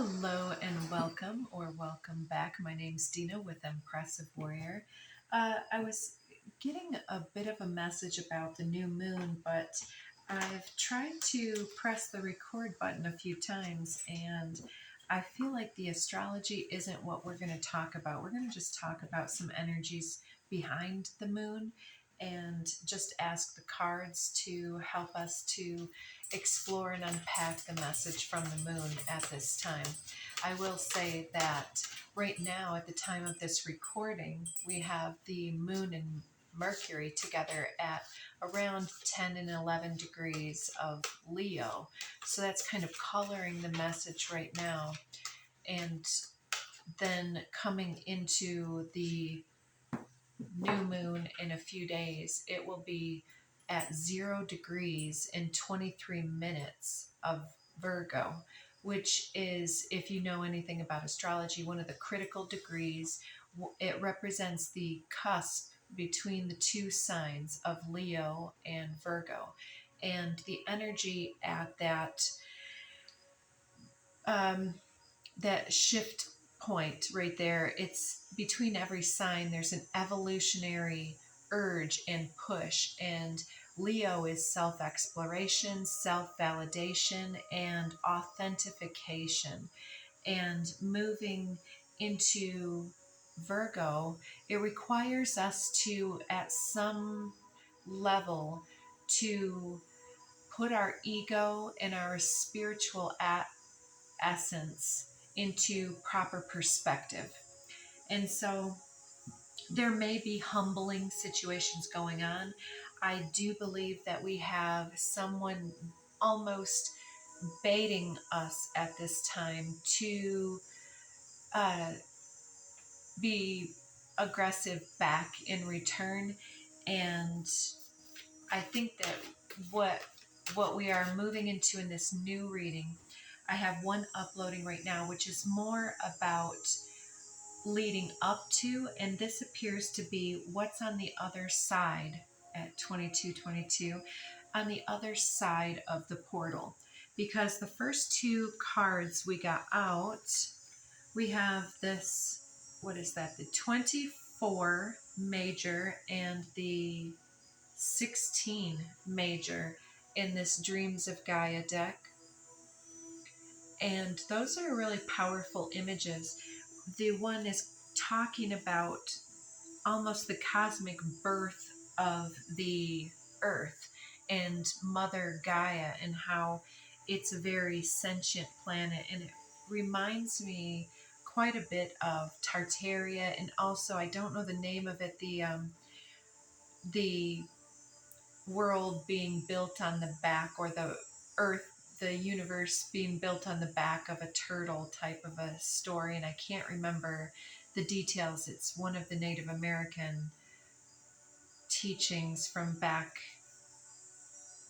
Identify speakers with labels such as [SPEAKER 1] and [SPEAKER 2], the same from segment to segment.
[SPEAKER 1] Hello and welcome, or welcome back. My name's Dina with Empressivewarrior. I was getting a bit of a message about the new moon, but I've tried to press the record button a few times, and I feel like the astrology isn't what we're going to talk about. We're going to just talk about some energies behind the moon and just ask the cards to help us to explore and unpack the message from the moon at this time. I will say that right now, at the time of this recording, we have the moon and Mercury together at around 10 and 11 degrees of Leo. So that's kind of coloring the message right now. And then coming into the new moon in a few days, it will be at 0 degrees in 23 minutes of Virgo, which is, if you know anything about astrology, one of the critical degrees. It represents the cusp between the two signs of Leo and Virgo. And the energy at that shift point right there, it's between every sign, there's an evolutionary urge and push. And Leo is self-exploration, self-validation, and authentication. And moving into Virgo, it requires us to, at some level, to put our ego and our spiritual essence into proper perspective. And so there may be humbling situations going on. I do believe that we have someone almost baiting us at this time to be aggressive back in return. And I think that what we are moving into in this new reading, I have one uploading right now, which is more about leading up to, and this appears to be what's on the other side at 2222, on the other side of the portal. Because the first two cards we got out, we have this, what is that? The 24 major and the 16 major in this Dreams of Gaia deck. And those are really powerful images. The one is talking about almost the cosmic birth of the earth and Mother Gaia, and how it's a very sentient planet. And it reminds me quite a bit of Tartaria, and also, I don't know the name of it, the world being built on the back, or the earth, the universe being built on the back of a turtle type of a story, and I can't remember the details. It's one of the Native American teachings from back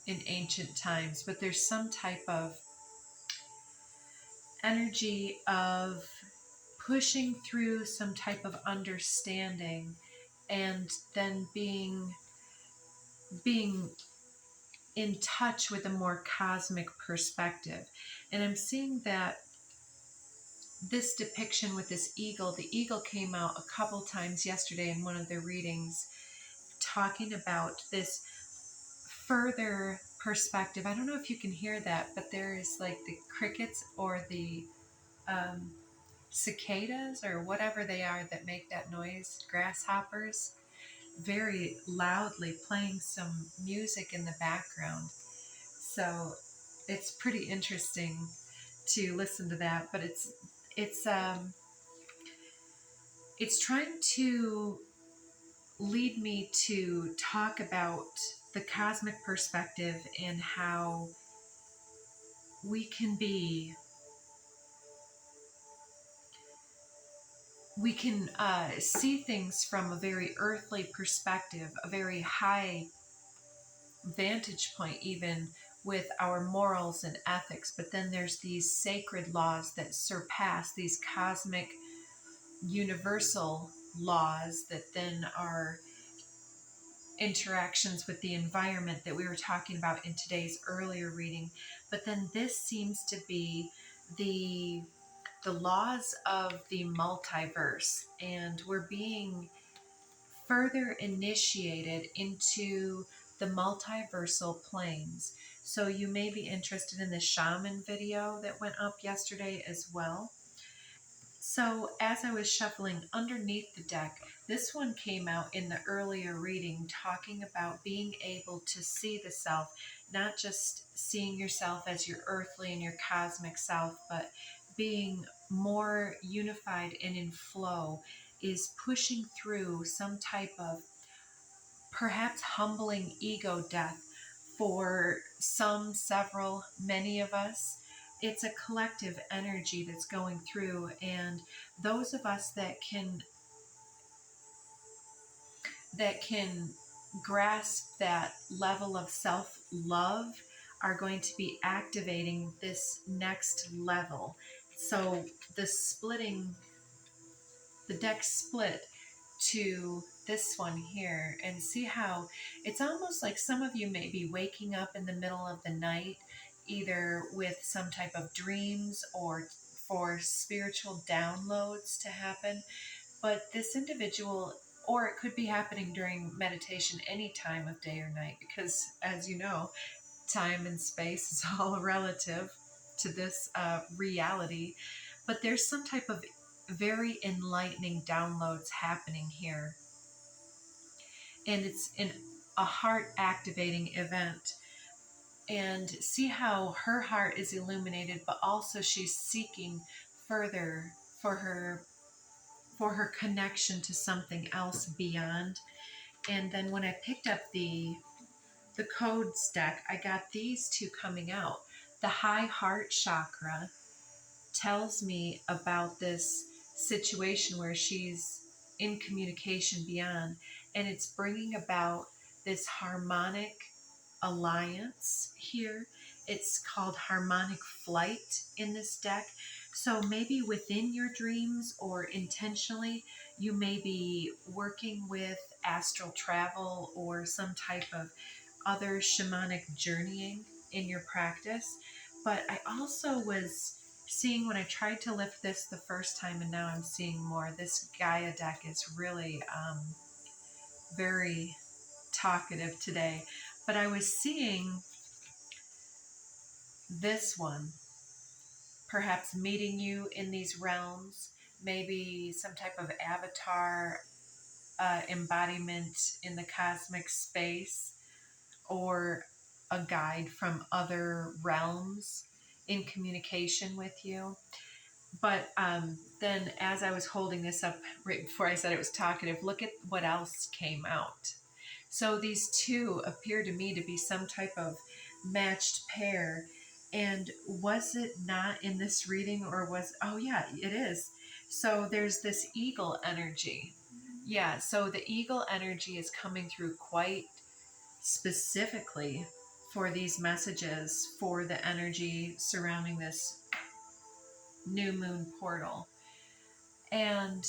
[SPEAKER 1] in ancient times, but there's some type of energy of pushing through some type of understanding, and then being in touch with a more cosmic perspective. And I'm seeing that this depiction with this eagle, the eagle came out a couple times yesterday in one of the readings, talking about this further perspective. I don't know if you can hear that, but there is like the crickets or the cicadas or whatever they are that make that noise, grasshoppers, very loudly playing some music in the background. So it's pretty interesting to listen to that, but it's trying to lead me to talk about the cosmic perspective and how we can see things from a very earthly perspective, a very high vantage point, even with our morals and ethics. But then there's these sacred laws that surpass these cosmic universal laws that then are interactions with the environment that we were talking about in today's earlier reading. But then this seems to be the the laws of the multiverse, and we're being further initiated into the multiversal planes. So you may be interested in the Shaman video that went up yesterday as well. So as I was shuffling underneath the deck, this one came out in the earlier reading talking about being able to see the self, not just seeing yourself as your earthly and your cosmic self, but being more unified and in flow is pushing through some type of perhaps humbling ego death for some, several, many of us. It's a collective energy that's going through, and those of us that can grasp that level of self-love are going to be activating this next level. So the deck split to this one here, and see how it's almost like some of you may be waking up in the middle of the night, either with some type of dreams or for spiritual downloads to happen. But this individual, or it could be happening during meditation any time of day or night, because as you know, time and space is all relative to this reality. But there's some type of very enlightening downloads happening here, and it's a heart activating event. And see how her heart is illuminated, but also she's seeking further for her connection to something else beyond. And then when I picked up the codes deck, I got these two coming out. The high heart chakra tells me about this situation where she's in communication beyond, and it's bringing about this harmonic alliance here. It's called harmonic flight in this deck. So maybe within your dreams or intentionally, you may be working with astral travel or some type of other shamanic journeying in your practice. But I also was seeing, when I tried to lift this the first time, and now I'm seeing more, this Gaia deck is really very talkative today. But I was seeing this one perhaps meeting you in these realms, maybe some type of avatar embodiment in the cosmic space, or a guide from other realms in communication with you. But then as I was holding this up right before I said it was talkative, look at what else came out. So these two appear to me to be some type of matched pair. And was it not in this reading, or was, oh yeah, it is. So there's this eagle energy. Yeah, so the eagle energy is coming through quite specifically for these messages, for the energy surrounding this new moon portal. And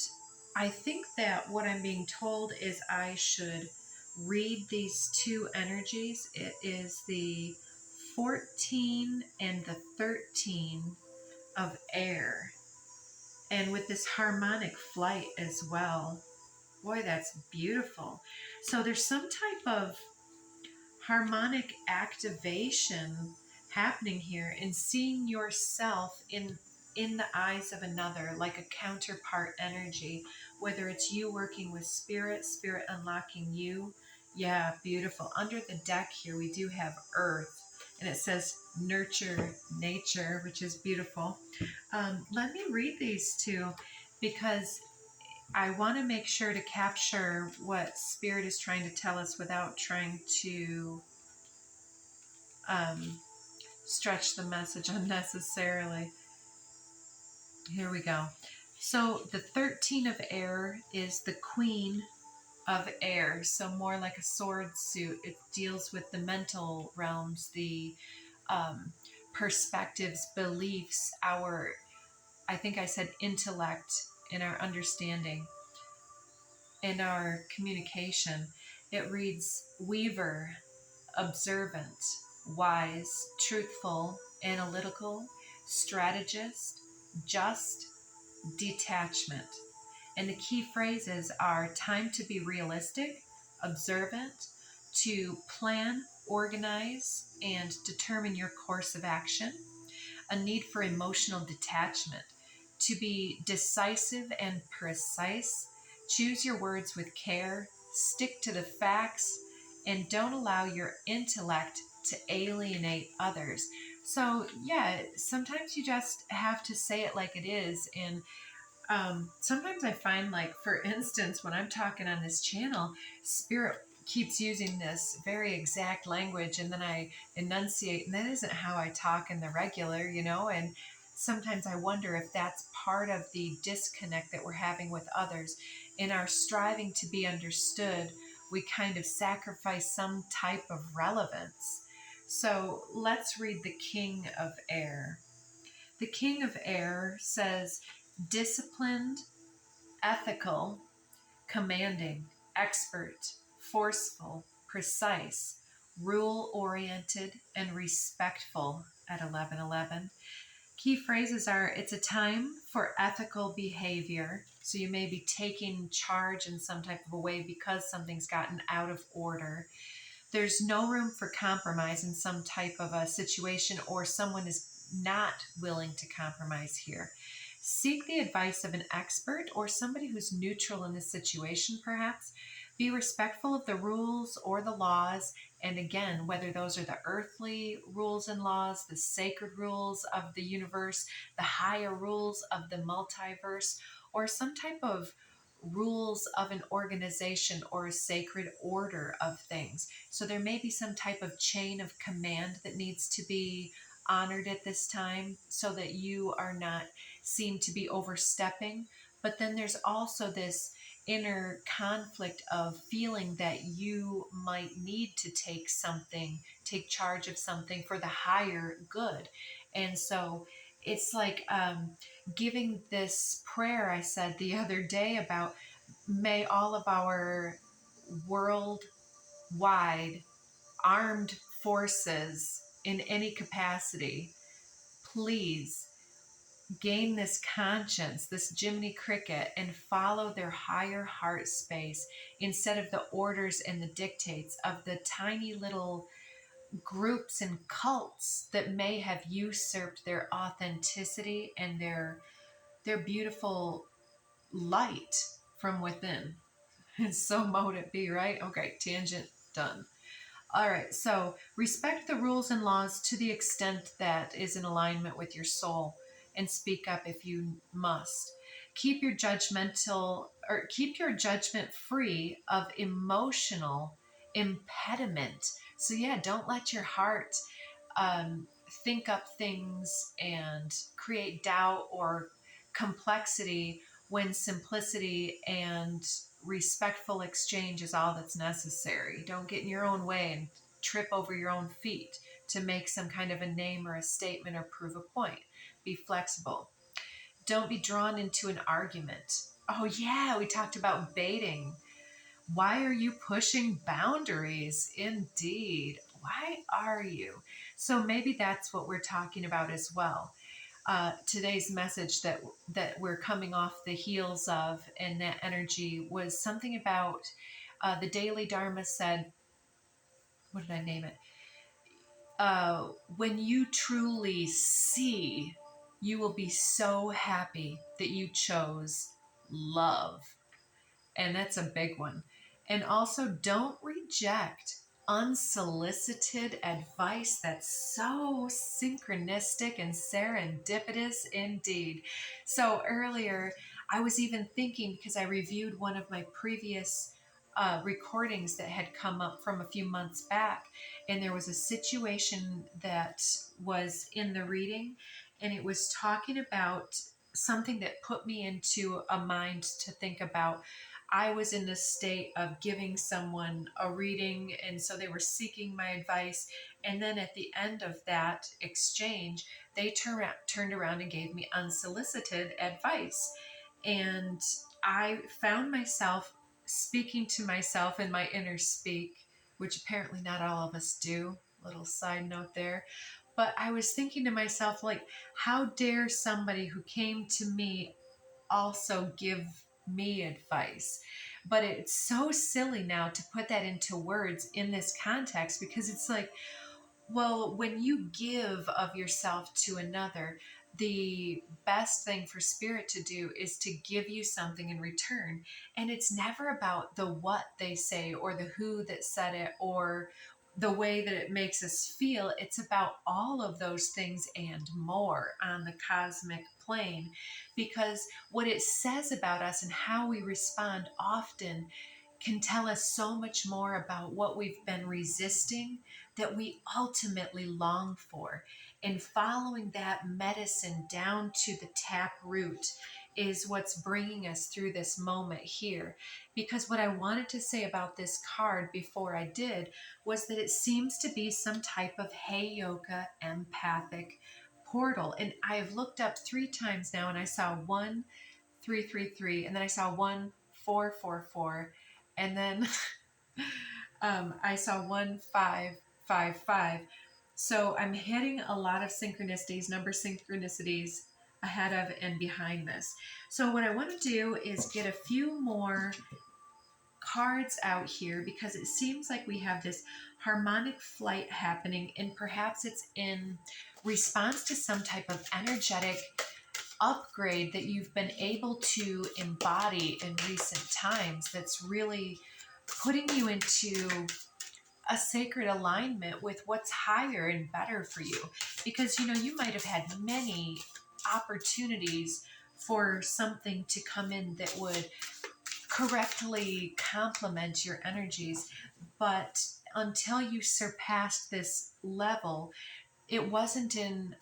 [SPEAKER 1] I think that what I'm being told is I should read these two energies. It is the 14 and the 13 of air, and with this harmonic flight as well. Boy, that's beautiful. So there's some type of harmonic activation happening here, and seeing yourself in the eyes of another, like a counterpart energy, whether it's you working with spirit unlocking you. Yeah, beautiful. Under the deck here we do have earth, and it says nurture nature, which is beautiful. Let me read these two, because I want to make sure to capture what spirit is trying to tell us without trying to stretch the message unnecessarily. Here we go. So the 13 of air is the queen of air, so more like a sword suit. It deals with the mental realms, the perspectives, beliefs, I think I said intellect, in our understanding, in our communication. It reads weaver, observant, wise, truthful, analytical, strategist, just detachment. And the key phrases are time to be realistic, observant, to plan, organize, and determine your course of action, a need for emotional detachment, to be decisive and precise, choose your words with care, stick to the facts, and don't allow your intellect to alienate others. So, yeah, sometimes you just have to say it like it is. And sometimes I find, like, for instance, when I'm talking on this channel, Spirit keeps using this very exact language, and then I enunciate, and that isn't how I talk in the regular, and sometimes I wonder if that's part of the disconnect that we're having with others. In our striving to be understood, we kind of sacrifice some type of relevance. So let's read the King of Air. The King of Air says, disciplined, ethical, commanding, expert, forceful, precise, rule oriented, and respectful at 1111. Key phrases are, it's a time for ethical behavior. So you may be taking charge in some type of a way because something's gotten out of order. There's no room for compromise in some type of a situation, or someone is not willing to compromise here. Seek the advice of an expert or somebody who's neutral in this situation, perhaps. Be respectful of the rules or the laws. And again, whether those are the earthly rules and laws, the sacred rules of the universe, the higher rules of the multiverse, or some type of rules of an organization or a sacred order of things. So there may be some type of chain of command that needs to be honored at this time so that you are not seen to be overstepping. But then there's also this inner conflict of feeling that you might need to take charge of something for the higher good. And so it's like giving this prayer I said the other day about, may all of our worldwide armed forces in any capacity please gain this conscience, this Jiminy Cricket, and follow their higher heart space instead of the orders and the dictates of the tiny little groups and cults that may have usurped their authenticity and their beautiful light from within. And so mote it be, right? Okay, tangent done. All right, so respect the rules and laws to the extent that is in alignment with your soul, and speak up if you must. Keep your keep your judgment free of emotional impediment. So yeah, don't let your heart um, think up things and create doubt or complexity when simplicity and respectful exchange is all that's necessary. Don't get in your own way and trip over your own feet to make some kind of a name or a statement or prove a point. Be flexible. Don't be drawn into an argument. Oh, yeah, we talked about baiting. Why are you pushing boundaries? Indeed. Why are you? So maybe that's what we're talking about as well. Today's message that we're coming off the heels of, and that energy was something about the Daily Dharma said, what did I name it? When you truly see, you will be so happy that you chose love. And that's a big one. And also, don't reject unsolicited advice that's so synchronistic and serendipitous indeed. So earlier, I was even thinking, because I reviewed one of my previous recordings that had come up from a few months back, and there was a situation that was in the reading, and it was talking about something that put me into a mind to think about. I was in the state of giving someone a reading, and so they were seeking my advice. And then at the end of that exchange, they turned around and gave me unsolicited advice. And I found myself speaking to myself in my inner speak, which apparently not all of us do. Little side note there. But I was thinking to myself, like, how dare somebody who came to me also give me advice? But it's so silly now to put that into words in this context, because it's like, well, when you give of yourself to another, the best thing for spirit to do is to give you something in return. And it's never about the what they say or the who that said it or the way that it makes us feel. It's about all of those things and more on the cosmic plane, because what it says about us and how we respond often can tell us so much more about what we've been resisting that we ultimately long for. And following that medicine down to the tap root is what's bringing us through this moment here. Because what I wanted to say about this card before I did was that it seems to be some type of Heyoka empathic portal. And I've looked up 3 times now, and I saw 1-3-3-3, and then I saw 1-4-4-4, and then I saw 1-5-5-5. So I'm hitting a lot of synchronicities, number synchronicities ahead of and behind this. So what I want to do is get a few more cards out here, because it seems like we have this harmonic flight happening, and perhaps it's in response to some type of energetic upgrade that you've been able to embody in recent times that's really putting you into a sacred alignment with what's higher and better for you. Because, you might have had many opportunities for something to come in that would correctly complement your energies. But until you surpassed this level, it wasn't in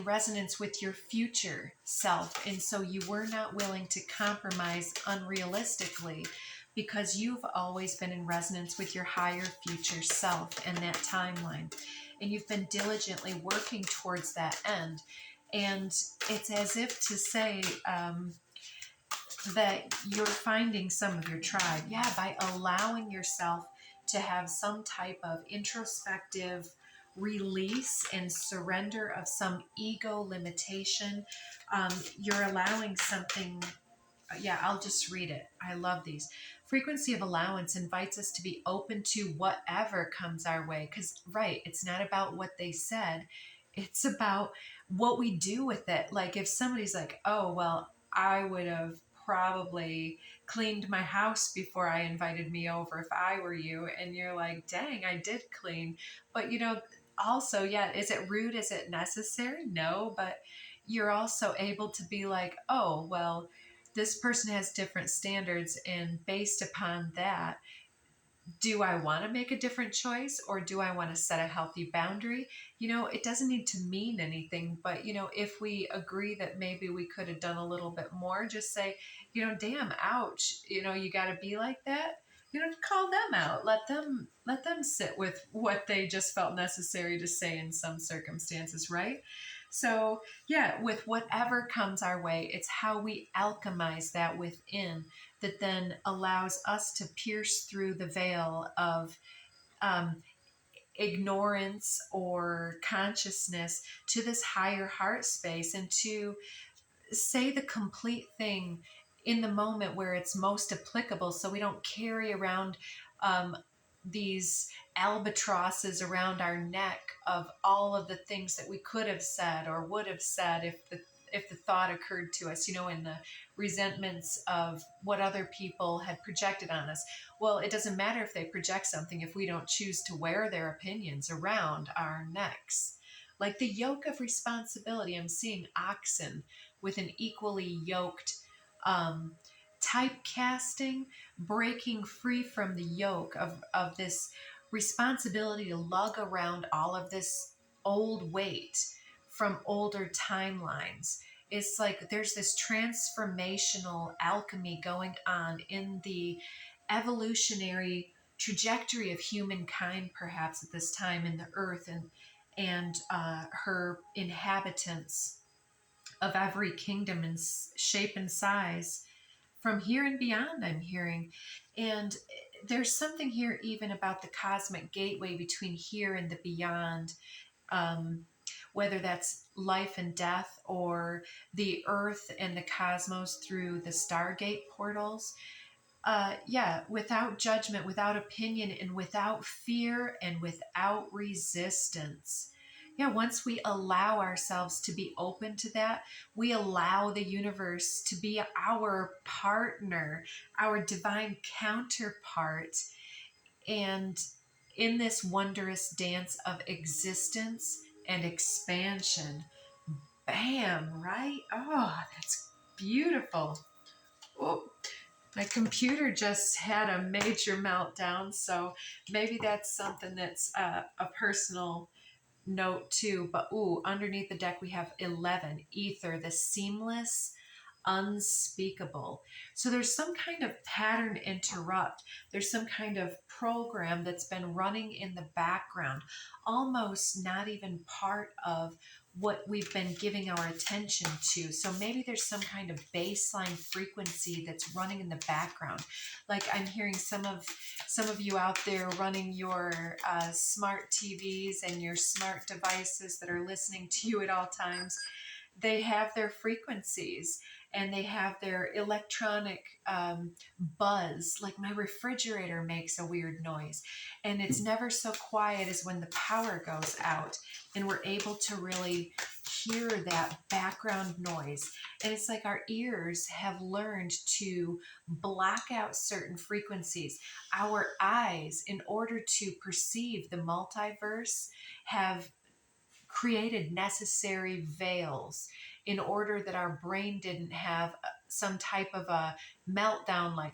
[SPEAKER 1] resonance with your future self, and so you were not willing to compromise unrealistically, because you've always been in resonance with your higher future self and that timeline, and you've been diligently working towards that end. And it's as if to say that you're finding some of your tribe, yeah, by allowing yourself to have some type of introspective release and surrender of some ego limitation. You're allowing something. Yeah, I'll just read it. I love these. Frequency of allowance invites us to be open to whatever comes our way. Because, right, it's not about what they said, it's about what we do with it. Like, if somebody's like, oh, well, I would have probably cleaned my house before I invited me over if I were you. And you're like, dang, I did clean. But, also, yeah, is it rude? Is it necessary? No, but you're also able to be like, oh, well, this person has different standards, and based upon that, do I want to make a different choice, or do I want to set a healthy boundary? It doesn't need to mean anything, but if we agree that maybe we could have done a little bit more, just say, damn, ouch, you got to be like that. Call them out, let them sit with what they just felt necessary to say in some circumstances, right? So yeah, with whatever comes our way, it's how we alchemize that within that then allows us to pierce through the veil of um, ignorance or consciousness to this higher heart space, and to say the complete thing in the moment where it's most applicable, so we don't carry around um, these albatrosses around our neck of all of the things that we could have said or would have said if the thought occurred to us, in the resentments of what other people had projected on us. Well, it doesn't matter if they project something if we don't choose to wear their opinions around our necks. Like the yoke of responsibility, I'm seeing oxen with an equally yoked um, typecasting, breaking free from the yoke of this responsibility to lug around all of this old weight from older timelines. It's like there's this transformational alchemy going on in the evolutionary trajectory of humankind, perhaps at this time in the earth, and her inhabitants of every kingdom and shape and size from here and beyond, I'm hearing. And there's something here even about the cosmic gateway between here and the beyond. whether that's life and death or the earth and the cosmos through the Stargate portals. Yeah, without judgment, without opinion, and without fear and without resistance. Yeah, once we allow ourselves to be open to that, we allow the universe to be our partner, our divine counterpart. And in this wondrous dance of existence and expansion, bam, right? Oh, that's beautiful. Oh, my computer just had a major meltdown, so maybe that's something that's a personal note too. But ooh, underneath the deck we have 11, ether, the seamless, unspeakable. So there's some kind of pattern interrupt. There's some kind of program that's been running in the background, almost not even part of what we've been giving our attention to. So maybe there's some kind of baseline frequency that's running in the background. Like I'm hearing some of you out there running your smart TVs and your smart devices that are listening to you at all times. They have their frequencies and they have their electronic buzz. Like my refrigerator makes a weird noise, and it's never so quiet as when the power goes out and we're able to really hear that background noise. And it's like our ears have learned to block out certain frequencies. Our eyes, in order to perceive the multiverse, have created necessary veils in order that our brain didn't have some type of a meltdown like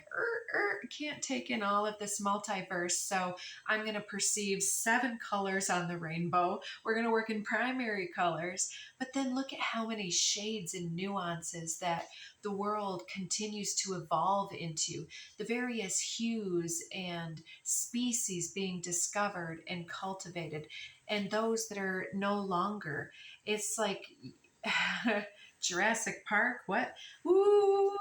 [SPEAKER 1] can't take in all of this multiverse, so I'm going to perceive 7 colors on the rainbow. We're going to work in primary colors, but then look at how many shades and nuances that the world continues to evolve into, the various hues and species being discovered and cultivated, and those that are no longer. It's like Jurassic Park, what? Ooh,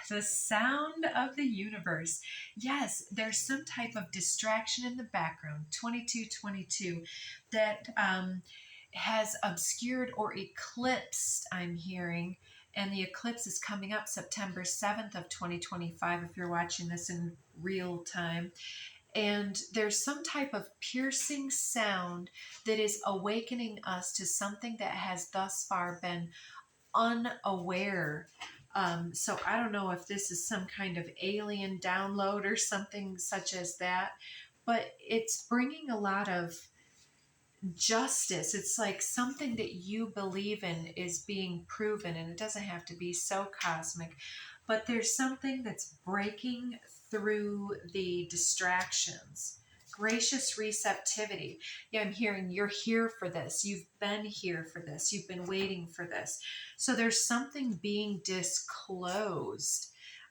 [SPEAKER 1] the sound of the universe. Yes, there's some type of distraction in the background, 2222, that has obscured or eclipsed, I'm hearing. And the eclipse is coming up September 7th of 2025 if you're watching this in real time. And there's some type of piercing sound that is awakening us to something that has thus far been unaware. So I don't know if this is some kind of alien download or something such as that, but it's bringing a lot of justice. It's like something that you believe in is being proven, and it doesn't have to be so cosmic, but there's something that's breaking through the distractions. Gracious receptivity. Yeah, I'm hearing you're here for this. You've been here for this. You've been waiting for this. So there's something being disclosed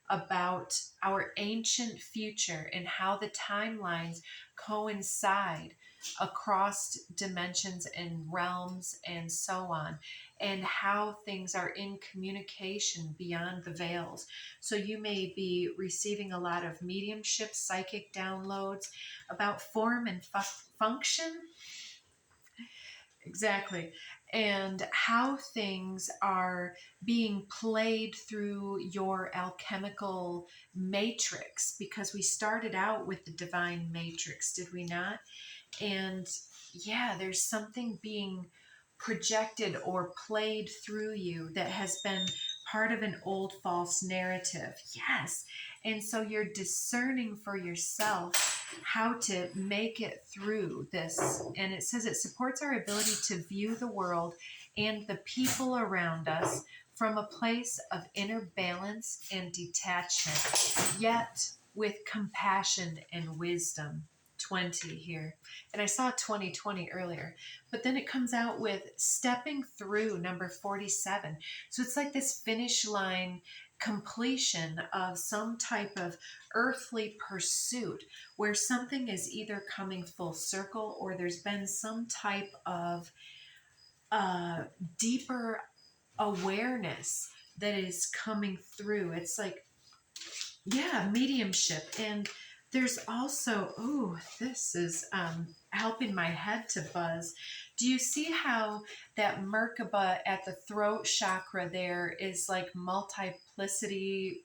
[SPEAKER 1] about our ancient future and how the timelines coincide across dimensions and realms and so on, and how things are in communication beyond the veils. So you may be receiving a lot of mediumship, psychic downloads about form and function. Exactly. And how things are being played through your alchemical matrix, because we started out with the divine matrix, did we not? And yeah, there's something being projected or played through you that has been part of an old false narrative. Yes. And so you're discerning for yourself how to make it through this. And it says it supports our ability to view the world and the people around us from a place of inner balance and detachment, yet with compassion and wisdom. 20 here. And I saw 2020 earlier, but then it comes out with stepping through number 47. So it's like this finish line completion of some type of earthly pursuit where something is either coming full circle or there's been some type of deeper awareness that is coming through. It's like, yeah, mediumship. And There's also, oh, this is helping my head to buzz. Do you see how that Merkaba at the throat chakra there is like multiplicity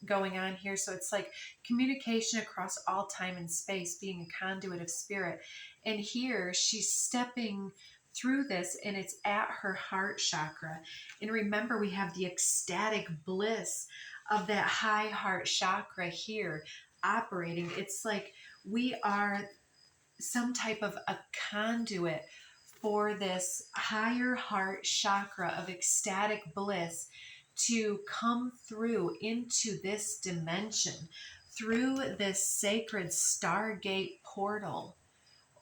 [SPEAKER 1] going on here? So it's like communication across all time and space, being a conduit of spirit. And here she's stepping through this, and it's at her heart chakra. And remember, we have the ecstatic bliss of that high heart chakra here operating. It's like we are some type of a conduit for this higher heart chakra of ecstatic bliss to come through into this dimension through this sacred stargate portal,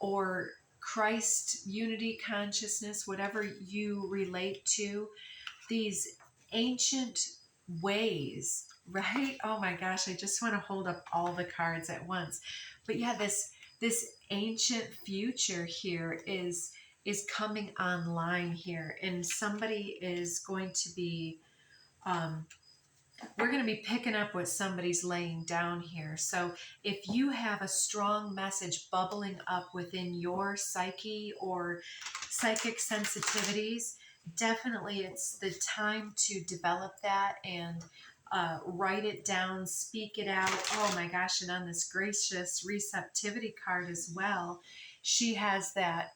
[SPEAKER 1] or Christ unity consciousness, whatever you relate to, these ancient ways, right? Oh my gosh, I just want to hold up all the cards at once. But yeah, this ancient future here is coming online here, and somebody is going to be we're going to be picking up what somebody's laying down here. So if you have a strong message bubbling up within your psyche or psychic sensitivities, definitely it's the time to develop that and write it down, speak it out. Oh my gosh, and on this gracious receptivity card as well, she has that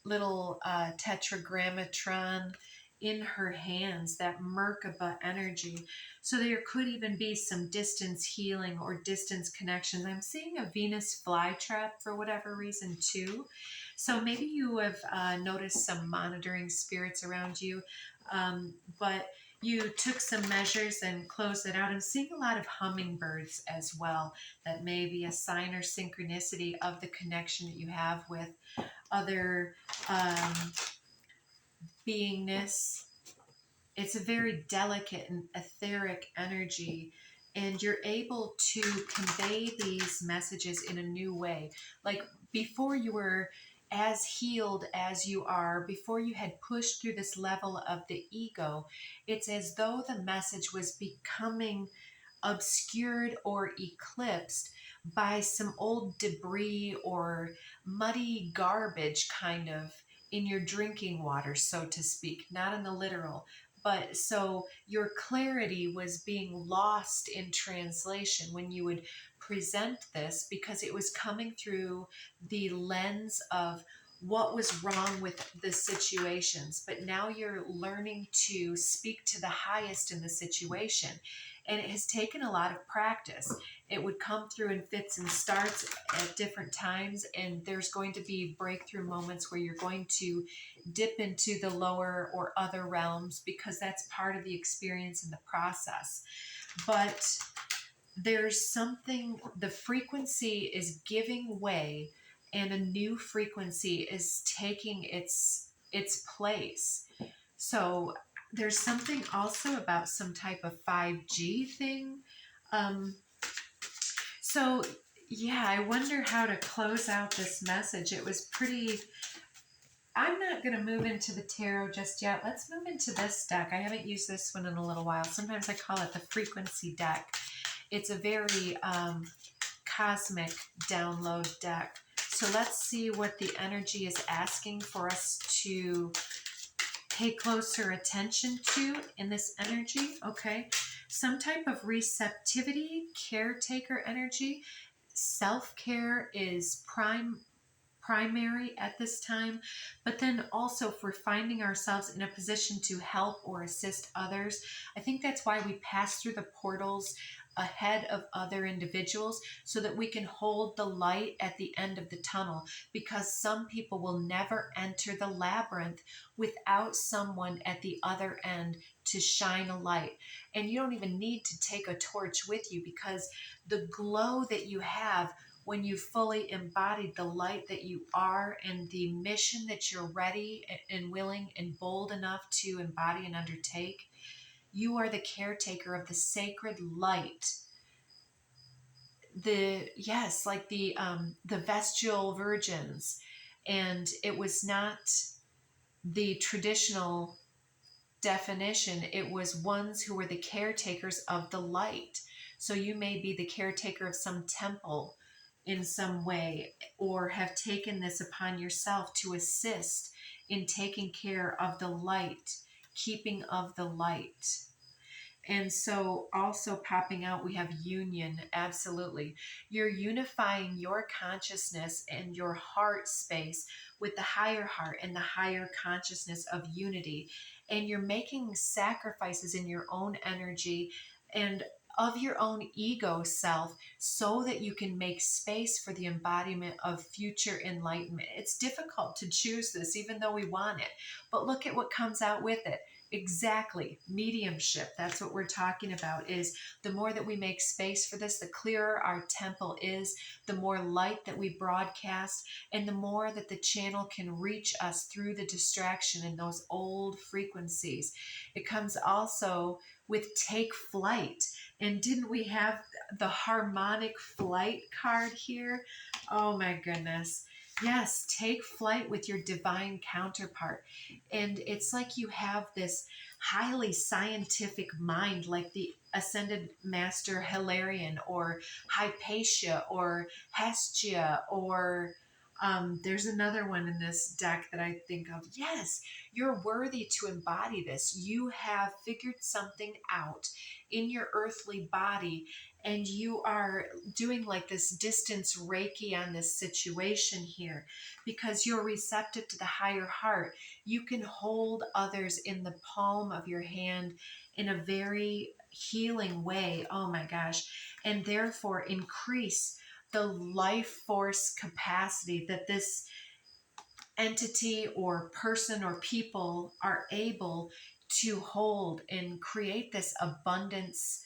[SPEAKER 1] little tetragrammatron in her hands, that Merkaba energy. So there could even be some distance healing or distance connections. I'm seeing a Venus flytrap for whatever reason too. So maybe you have noticed some monitoring spirits around you, but you took some measures and closed it out. I'm seeing a lot of hummingbirds as well. That may be a sign or synchronicity of the connection that you have with other beingness. It's a very delicate and etheric energy, and you're able to convey these messages in a new way. Like before, you were as healed as you are, before you had pushed through this level of the ego, it's as though the message was becoming obscured or eclipsed by some old debris or muddy garbage kind of in your drinking water, so to speak, not in the literal. But so your clarity was being lost in translation when you would present this, because it was coming through the lens of what was wrong with the situations. But now you're learning to speak to the highest in the situation. And it has taken a lot of practice. It would come through in fits and starts at different times, and there's going to be breakthrough moments where you're going to dip into the lower or other realms, because that's part of the experience and the process. But there's something, the frequency is giving way, and a new frequency is taking its place. So there's something also about some type of 5G thing. Um, so yeah, I wonder how to close out this message. It was pretty. I'm not going to move into the tarot just yet. Let's move into this deck. I haven't used this one in a little while. Sometimes I call it the frequency deck. It's a very cosmic download deck. So let's see what the energy is asking for us to pay closer attention to in this energy. Okay, some type of receptivity, caretaker energy. Self-care is primary at this time, but then also if we're finding ourselves in a position to help or assist others, I think that's why we pass through the portals ahead of other individuals, so that we can hold the light at the end of the tunnel, because some people will never enter the labyrinth without someone at the other end to shine a light. And you don't even need to take a torch with you, because the glow that you have when you fully embodied the light that you are and the mission that you're ready and willing and bold enough to embody and undertake, you are the caretaker of the sacred light. Like the Vestal Virgins, and it was not the traditional definition. It was ones who were the caretakers of the light. So you may be the caretaker of some temple in some way, or have taken this upon yourself to assist in taking care of the light, keeping of the light. And so also popping out, we have union. Absolutely. You're unifying your consciousness and your heart space with the higher heart and the higher consciousness of unity. And you're making sacrifices in your own energy and of your own ego self so that you can make space for the embodiment of future enlightenment. It's difficult to choose this, even though we want it. But look at what comes out with it. Exactly. Mediumship. That's what we're talking about, is the more that we make space for this, the clearer our temple is, the more light that we broadcast, and the more that the channel can reach us through the distraction and those old frequencies. It comes also with take flight. And didn't we have the harmonic flight card here? Oh my goodness. Yes, take flight with your divine counterpart. And it's like you have this highly scientific mind, like the Ascended Master Hilarion or Hypatia or Hestia, or there's another one in this deck that I think of. Yes, you're worthy to embody this. You have figured something out in your earthly body, and you are doing like this distance Reiki on this situation here because you're receptive to the higher heart. You can hold others in the palm of your hand in a very healing way. Oh my gosh. And therefore increase the life force capacity that this entity or person or people are able to hold and create this abundance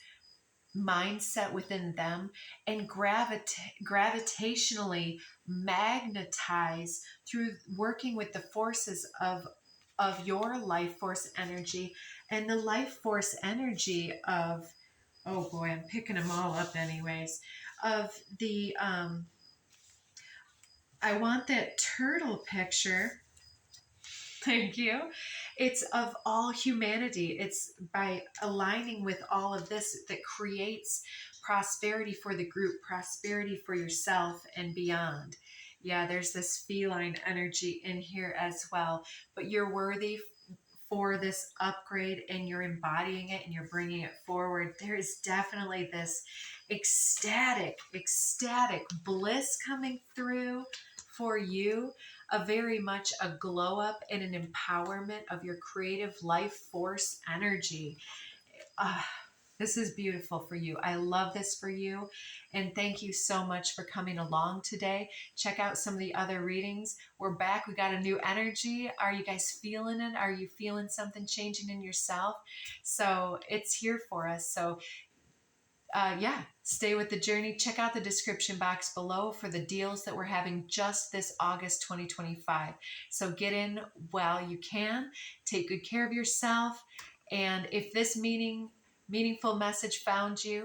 [SPEAKER 1] mindset within them, and gravitationally magnetize through working with the forces of your life force energy and the life force energy of, oh boy, I'm picking them all up anyways, of the I want that turtle picture. Thank you. It's of all humanity. It's by aligning with all of this that creates prosperity for the group, prosperity for yourself and beyond. Yeah, there's this feline energy in here as well, but you're worthy for this upgrade and you're embodying it and you're bringing it forward. There is definitely this ecstatic bliss coming through for you, a very much a glow up and an empowerment of your creative life force energy. This is beautiful for you. I love this for you. And thank you so much for coming along today. Check out some of the other readings. We're back. We got a new energy. Are you guys feeling it? Are you feeling something changing in yourself? So it's here for us. So yeah, stay with the journey. Check out the description box below for the deals that we're having just this August 2025. So get in while you can. Take good care of yourself. And if this meaningful message found you,